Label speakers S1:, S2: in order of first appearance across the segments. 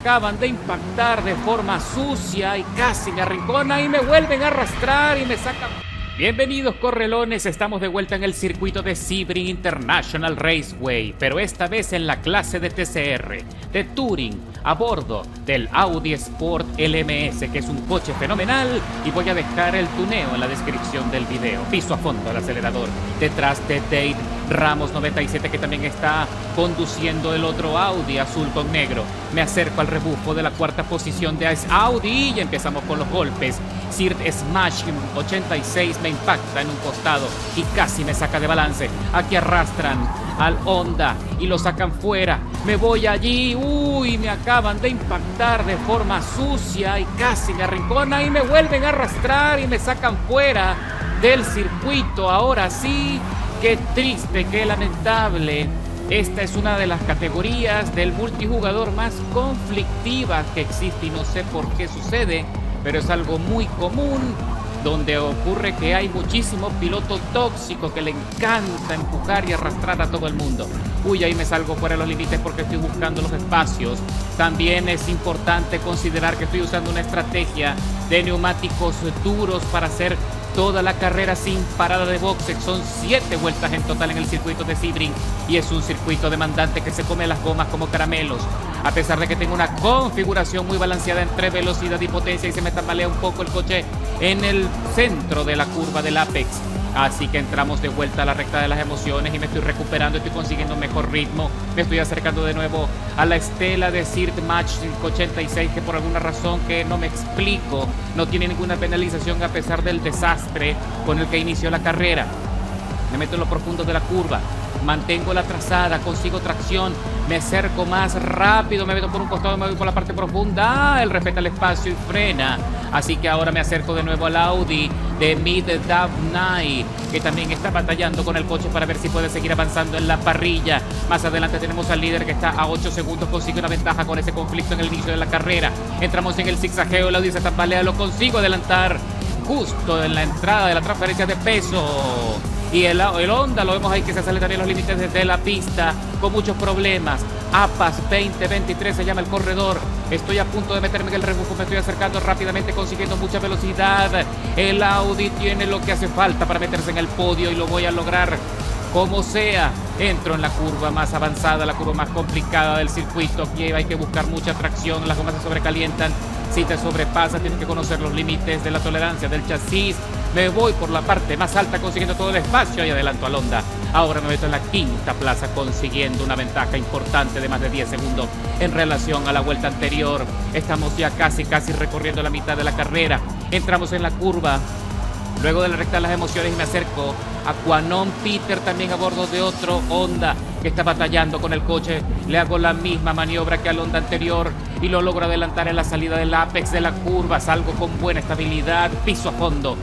S1: Acaban de impactar de forma sucia y casi me arrincona y me vuelven a arrastrar y me sacan. Bienvenidos correlones, estamos de vuelta en el circuito de Sebring International Raceway, pero esta vez en la clase de TCR, de Touring, a bordo del Audi Sport LMS, que es un coche fenomenal, y voy a dejar el tuneo en la descripción del video. Piso a fondo el acelerador, detrás de Dave Ramos 97, que también está conduciendo el otro Audi azul con negro. Me acerco al rebufo de la cuarta posición de Audi y empezamos con los golpes. Sirt Smash 86 me impacta en un costado y casi me saca de balance. Aquí arrastran al Honda y lo sacan fuera. Me voy allí, me acaban de impactar de forma sucia y casi me arrincona y me vuelven a arrastrar y me sacan fuera del circuito. Ahora sí, qué triste, qué lamentable. Esta es una de las categorías del multijugador más conflictivas que existe y no sé por qué sucede, pero es algo muy común, donde ocurre que hay muchísimo piloto tóxico que le encanta empujar y arrastrar a todo el mundo. Ahí me salgo fuera de los límites porque estoy buscando los espacios. También es importante considerar que estoy usando una estrategia de neumáticos duros para hacer toda la carrera sin parada de boxe. Son 7 vueltas en total en el circuito de Sebring y es un circuito demandante que se come las gomas como caramelos. A pesar de que tengo una configuración muy balanceada entre velocidad y potencia y se me tambalea un poco el coche en el centro de la curva del Apex. Así que entramos de vuelta a la recta de las emociones y me estoy recuperando, estoy consiguiendo un mejor ritmo. Me estoy acercando de nuevo a la estela de Sirt Match 86, que por alguna razón que no me explico, no tiene ninguna penalización a pesar del desastre con el que inició la carrera. Me meto en lo profundo de la curva, mantengo la trazada, consigo tracción, me acerco más rápido, me meto por un costado, me voy por la parte profunda, él respeta el espacio y frena. Así que ahora me acerco de nuevo al Audi de Mid Dab Night, que también está batallando con el coche para ver si puede seguir avanzando en la parrilla. Más adelante tenemos al líder que está a 8 segundos, consigue una ventaja con ese conflicto en el inicio de la carrera. Entramos en el zigzagueo, el Audi se tambalea, lo consigo adelantar justo en la entrada de la transferencia de peso. Y el Honda lo vemos ahí que se sale también los límites desde la pista con muchos problemas. APAS 2023 se llama el corredor. Estoy a punto de meterme en el rebufo, me estoy acercando rápidamente, consiguiendo mucha velocidad. El Audi tiene lo que hace falta para meterse en el podio y lo voy a lograr como sea. Entro en la curva más avanzada, la curva más complicada del circuito. Aquí hay que buscar mucha tracción, las gomas se sobrecalientan. Si te sobrepasa, tienes que conocer los límites de la tolerancia del chasis. Me voy por la parte más alta consiguiendo todo el espacio y adelanto al Honda. Ahora me meto en la quinta plaza consiguiendo una ventaja importante de más de 10 segundos en relación a la vuelta anterior. Estamos ya casi recorriendo la mitad de la carrera. Entramos en la curva luego de la recta de las emociones y me acerco a Quanon Peter, también a bordo de otro Honda que está batallando con el coche. Le hago la misma maniobra que al Honda anterior y lo logro adelantar en la salida del Apex de la curva. Salgo con buena estabilidad, piso a fondo,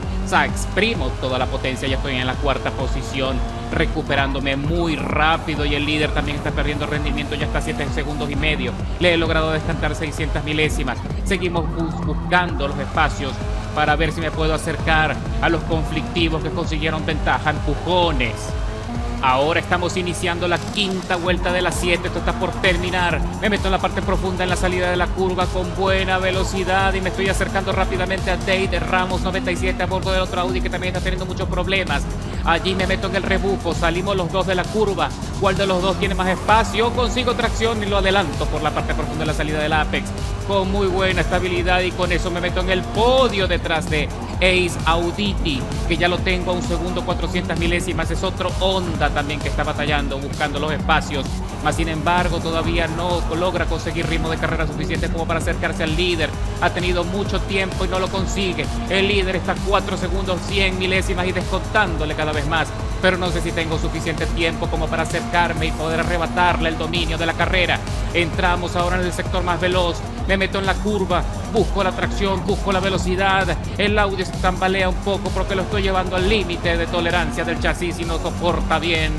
S1: exprimo toda la potencia, ya estoy en la cuarta posición, recuperándome muy rápido y el líder también está perdiendo rendimiento, ya está a 7 segundos y medio. Le he logrado descantar 600 milésimas. Seguimos buscando los espacios para ver si me puedo acercar a los conflictivos que consiguieron ventaja, empujones. Ahora estamos iniciando la quinta vuelta de las 7, esto está por terminar. Me meto en la parte profunda en la salida de la curva con buena velocidad y me estoy acercando rápidamente a Dave Ramos 97 a bordo del otro Audi que también está teniendo muchos problemas. Allí me meto en el rebufo, salimos los dos de la curva. ¿Cuál de los dos tiene más espacio? Consigo tracción y lo adelanto por la parte profunda de la salida del Apex con muy buena estabilidad y con eso me meto en el podio detrás de Ace Auditi, que ya lo tengo a 1 segundo 400 milésimas. Es otro Honda también que está batallando, buscando los espacios, mas sin embargo todavía no logra conseguir ritmo de carrera suficiente como para acercarse al líder. Ha tenido mucho tiempo y no lo consigue. El líder está a 4 segundos 100 milésimas y descontándole cada vez más, pero no sé si tengo suficiente tiempo como para acercarme y poder arrebatarle el dominio de la carrera. Entramos ahora en el sector más veloz, me meto en la curva, busco la tracción, busco la velocidad. El Audi se tambalea un poco porque lo estoy llevando al límite de tolerancia del chasis y no soporta bien.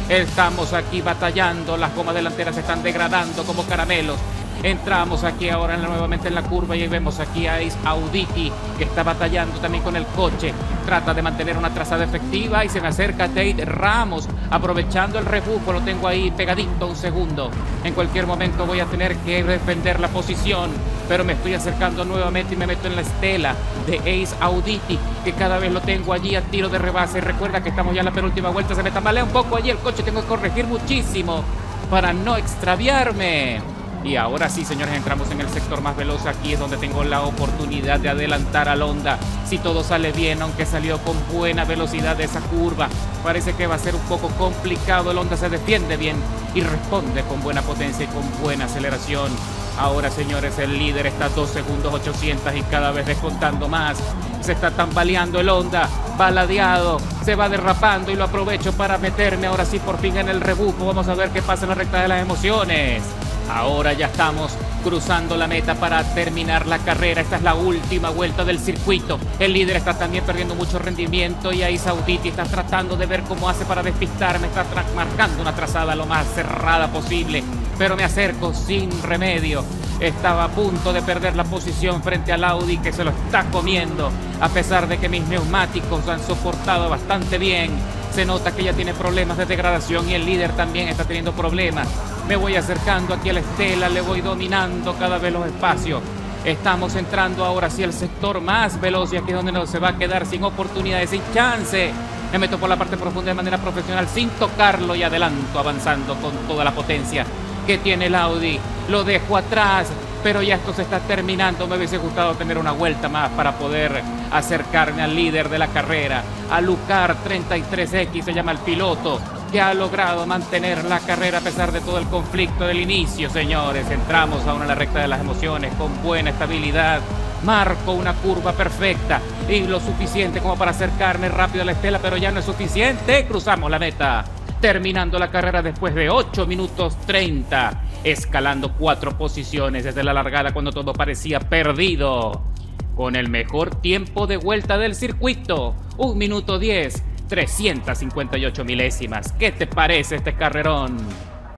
S1: Estamos aquí batallando, las gomas delanteras se están degradando como caramelos. Entramos aquí ahora nuevamente en la curva y vemos aquí a Ace Auditi, que está batallando también con el coche. Trata de mantener una trazada efectiva y se me acerca Tate Ramos, aprovechando el rebufo. Lo tengo ahí pegadito un segundo. En cualquier momento voy a tener que defender la posición, pero me estoy acercando nuevamente y me meto en la estela de Ace Auditi, que cada vez lo tengo allí a tiro de rebase. Recuerda que estamos ya en la penúltima vuelta, se me tambalea un poco allí el coche, tengo que corregir muchísimo para no extraviarme. Y ahora sí, señores, entramos en el sector más veloz. Aquí es donde tengo la oportunidad de adelantar al Honda, si todo sale bien, aunque salió con buena velocidad de esa curva. Parece que va a ser un poco complicado. El Honda se defiende bien y responde con buena potencia y con buena aceleración. Ahora, señores, el líder está a 2 segundos 800 y cada vez descontando más. Se está tambaleando el Honda, baladeado, se va derrapando y lo aprovecho para meterme ahora sí por fin en el rebufo. Vamos a ver qué pasa en la recta de las emociones. Ahora ya estamos cruzando la meta para terminar la carrera. Esta es la última vuelta del circuito. El líder está también perdiendo mucho rendimiento y ahí Auditi está tratando de ver cómo hace para despistarme. Está marcando una trazada lo más cerrada posible, pero me acerco sin remedio. Estaba a punto de perder la posición frente al Audi, que se lo está comiendo, a pesar de que mis neumáticos han soportado bastante bien. Se nota que ya tiene problemas de degradación y el líder también está teniendo problemas. Me voy acercando aquí a la estela, le voy dominando cada vez los espacios. Estamos entrando ahora hacia el sector más veloz y aquí es donde no se va a quedar sin oportunidades, sin chance. Me meto por la parte profunda de manera profesional sin tocarlo y adelanto, avanzando con toda la potencia que tiene el Audi. Lo dejo atrás, pero ya esto se está terminando. Me hubiese gustado tener una vuelta más para poder acercarme al líder de la carrera, a Lucar 33X, se llama el piloto, que ha logrado mantener la carrera a pesar de todo el conflicto del inicio. Señores, entramos ahora en la recta de las emociones con buena estabilidad. Marco una curva perfecta y lo suficiente como para acercarme rápido a la estela, pero ya no es suficiente. Cruzamos la meta, terminando la carrera después de 8 minutos 30, escalando 4 posiciones desde la largada cuando todo parecía perdido, con el mejor tiempo de vuelta del circuito, 1 minuto 10, 358 milésimas. ¿Qué te parece este carrerón?